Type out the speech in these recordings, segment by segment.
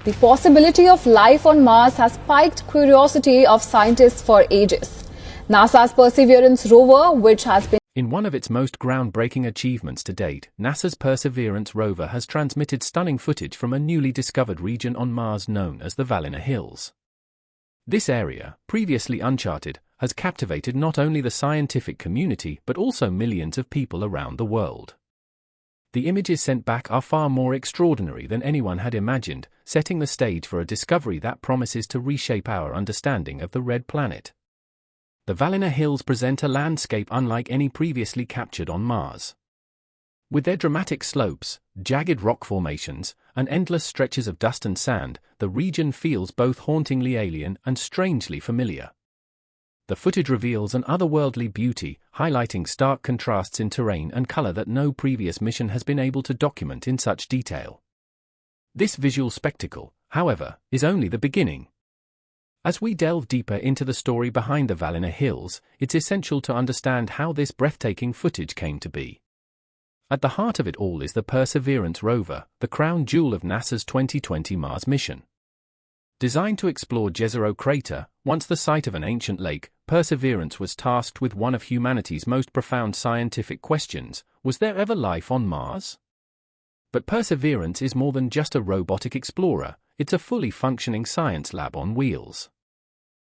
The possibility of life on Mars has spiked curiosity of scientists for ages. NASA's Perseverance rover, which has been in one of its most groundbreaking achievements to date, NASA's Perseverance rover has transmitted stunning footage from a newly discovered region on Mars known as the Valina Hills. This area, previously uncharted, has captivated not only the scientific community but also millions of people around the world. The images sent back are far more extraordinary than anyone had imagined, setting the stage for a discovery that promises to reshape our understanding of the red planet. The Valina Hills present a landscape unlike any previously captured on Mars. With their dramatic slopes, jagged rock formations, and endless stretches of dust and sand, the region feels both hauntingly alien and strangely familiar. The footage reveals an otherworldly beauty, highlighting stark contrasts in terrain and color that no previous mission has been able to document in such detail. This visual spectacle, however, is only the beginning. As we delve deeper into the story behind the Valina Hills, it's essential to understand how this breathtaking footage came to be. At the heart of it all is the Perseverance rover, the crown jewel of NASA's 2020 Mars mission. Designed to explore Jezero Crater, once the site of an ancient lake, Perseverance was tasked with one of humanity's most profound scientific questions: was there ever life on Mars? But Perseverance is more than just a robotic explorer, it's a fully functioning science lab on wheels.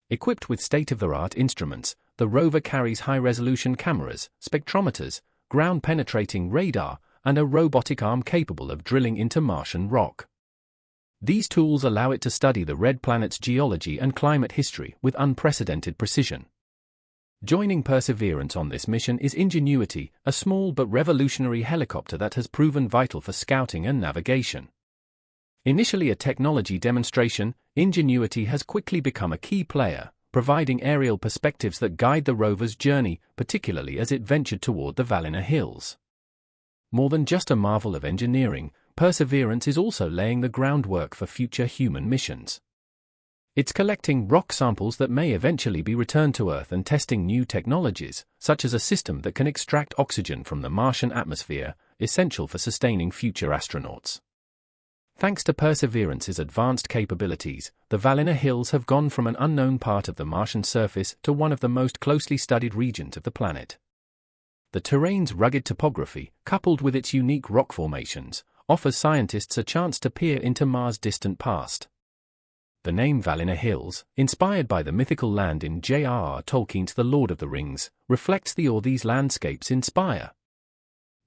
Equipped with state-of-the-art instruments, the rover carries high-resolution cameras, spectrometers, ground-penetrating radar, and a robotic arm capable of drilling into Martian rock. These tools allow it to study the red planet's geology and climate history with unprecedented precision. Joining Perseverance on this mission is Ingenuity, a small but revolutionary helicopter that has proven vital for scouting and navigation. Initially a technology demonstration, Ingenuity has quickly become a key player, providing aerial perspectives that guide the rover's journey, particularly as it ventured toward the Valina Hills. More than just a marvel of engineering, Perseverance is also laying the groundwork for future human missions. It's collecting rock samples that may eventually be returned to Earth and testing new technologies, such as a system that can extract oxygen from the Martian atmosphere, essential for sustaining future astronauts. Thanks to Perseverance's advanced capabilities, the Valina Hills have gone from an unknown part of the Martian surface to one of the most closely studied regions of the planet. The terrain's rugged topography, coupled with its unique rock formations, offers scientists a chance to peer into Mars' distant past. The name Valina Hills, inspired by the mythical land in J.R.R. Tolkien's The Lord of the Rings, reflects the awe these landscapes inspire.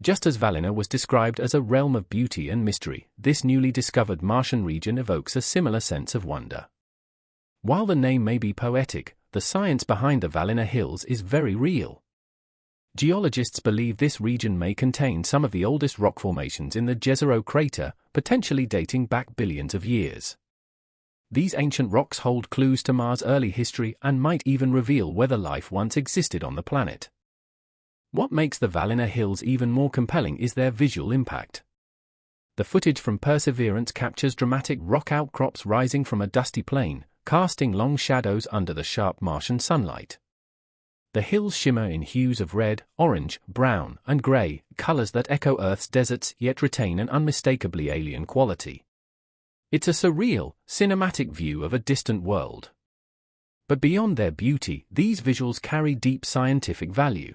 Just as Valina was described as a realm of beauty and mystery, this newly discovered Martian region evokes a similar sense of wonder. While the name may be poetic, the science behind the Valina Hills is very real. Geologists believe this region may contain some of the oldest rock formations in the Jezero Crater, potentially dating back billions of years. These ancient rocks hold clues to Mars' early history and might even reveal whether life once existed on the planet. What makes the Valina Hills even more compelling is their visual impact. The footage from Perseverance captures dramatic rock outcrops rising from a dusty plain, casting long shadows under the sharp Martian sunlight. The hills shimmer in hues of red, orange, brown, and gray, colors that echo Earth's deserts yet retain an unmistakably alien quality. It's a surreal, cinematic view of a distant world. But beyond their beauty, these visuals carry deep scientific value.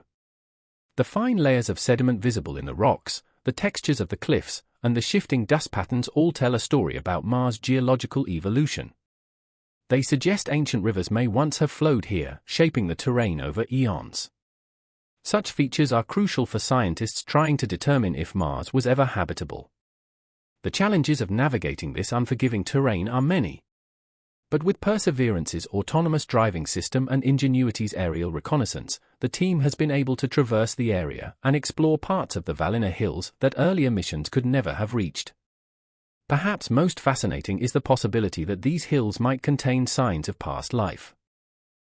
The fine layers of sediment visible in the rocks, the textures of the cliffs, and the shifting dust patterns all tell a story about Mars' geological evolution. They suggest ancient rivers may once have flowed here, shaping the terrain over eons. Such features are crucial for scientists trying to determine if Mars was ever habitable. The challenges of navigating this unforgiving terrain are many. But with Perseverance's autonomous driving system and Ingenuity's aerial reconnaissance, the team has been able to traverse the area and explore parts of the Valina Hills that earlier missions could never have reached. Perhaps most fascinating is the possibility that these hills might contain signs of past life.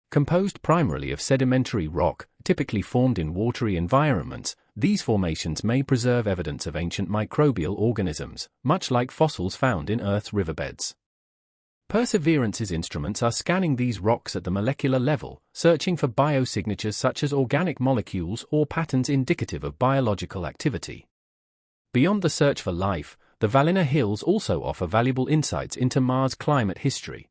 Composed primarily of sedimentary rock, typically formed in watery environments, these formations may preserve evidence of ancient microbial organisms, much like fossils found in Earth's riverbeds. Perseverance's instruments are scanning these rocks at the molecular level, searching for biosignatures such as organic molecules or patterns indicative of biological activity. Beyond the search for life, the Valina Hills also offer valuable insights into Mars' climate history.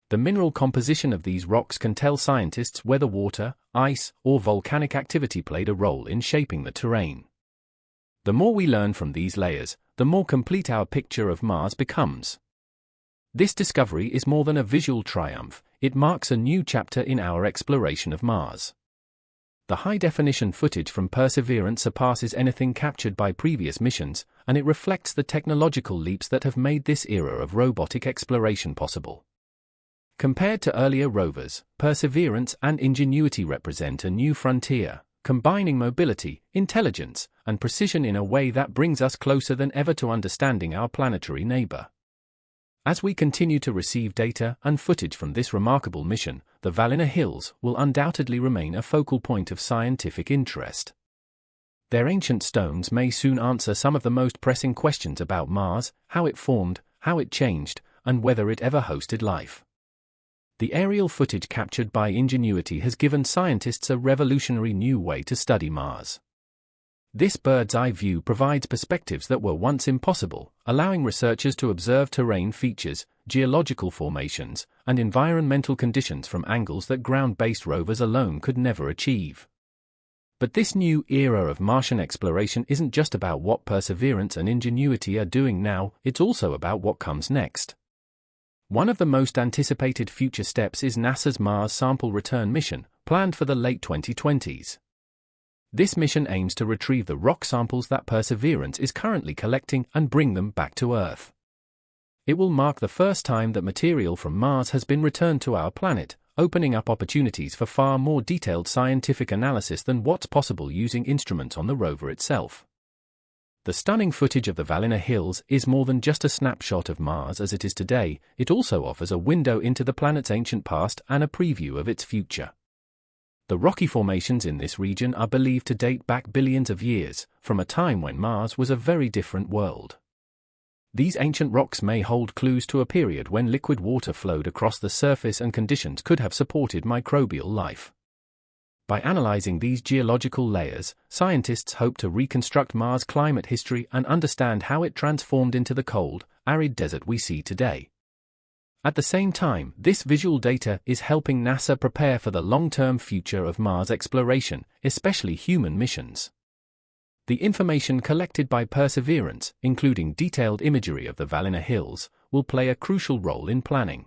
The mineral composition of these rocks can tell scientists whether water, ice, or volcanic activity played a role in shaping the terrain. The more we learn from these layers, the more complete our picture of Mars becomes. This discovery is more than a visual triumph, it marks a new chapter in our exploration of Mars. The high-definition footage from Perseverance surpasses anything captured by previous missions, and it reflects the technological leaps that have made this era of robotic exploration possible. Compared to earlier rovers, Perseverance and Ingenuity represent a new frontier, combining mobility, intelligence, and precision in a way that brings us closer than ever to understanding our planetary neighbor. As we continue to receive data and footage from this remarkable mission, the Valina Hills will undoubtedly remain a focal point of scientific interest. Their ancient stones may soon answer some of the most pressing questions about Mars, how it formed, how it changed, and whether it ever hosted life. The aerial footage captured by Ingenuity has given scientists a revolutionary new way to study Mars. This bird's-eye view provides perspectives that were once impossible, allowing researchers to observe terrain features, geological formations, and environmental conditions from angles that ground-based rovers alone could never achieve. But this new era of Martian exploration isn't just about what Perseverance and Ingenuity are doing now, it's also about what comes next. One of the most anticipated future steps is NASA's Mars Sample Return mission, planned for the late 2020s. This mission aims to retrieve the rock samples that Perseverance is currently collecting and bring them back to Earth. It will mark the first time that material from Mars has been returned to our planet, opening up opportunities for far more detailed scientific analysis than what's possible using instruments on the rover itself. The stunning footage of the Valina Hills is more than just a snapshot of Mars as it is today, it also offers a window into the planet's ancient past and a preview of its future. The rocky formations in this region are believed to date back billions of years, from a time when Mars was a very different world. These ancient rocks may hold clues to a period when liquid water flowed across the surface and conditions could have supported microbial life. By analyzing these geological layers, scientists hope to reconstruct Mars' climate history and understand how it transformed into the cold, arid desert we see today. At the same time, this visual data is helping NASA prepare for the long-term future of Mars exploration, especially human missions. The information collected by Perseverance, including detailed imagery of the Valina Hills, will play a crucial role in planning.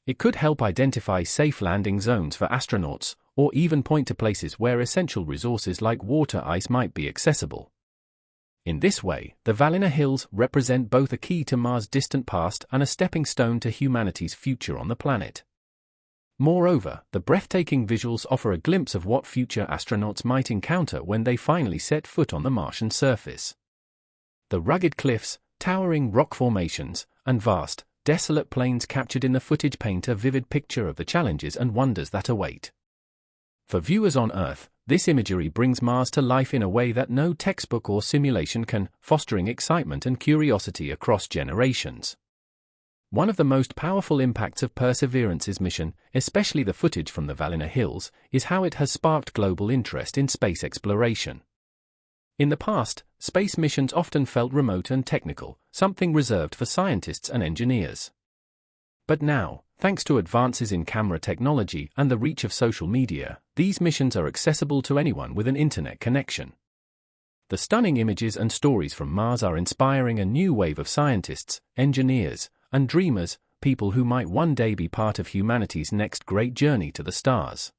It could help identify safe landing zones for astronauts, or even point to places where essential resources like water ice might be accessible. In this way, the Valina Hills represent both a key to Mars' distant past and a stepping stone to humanity's future on the planet. Moreover, the breathtaking visuals offer a glimpse of what future astronauts might encounter when they finally set foot on the Martian surface. The rugged cliffs, towering rock formations, and vast, desolate plains captured in the footage paint a vivid picture of the challenges and wonders that await. For viewers on Earth, this imagery brings Mars to life in a way that no textbook or simulation can, fostering excitement and curiosity across generations. One of the most powerful impacts of Perseverance's mission, especially the footage from the Valina Hills, is how it has sparked global interest in space exploration. In the past, space missions often felt remote and technical, something reserved for scientists and engineers. But now, thanks to advances in camera technology and the reach of social media, these missions are accessible to anyone with an internet connection. The stunning images and stories from Mars are inspiring a new wave of scientists, engineers, and dreamers, people who might one day be part of humanity's next great journey to the stars.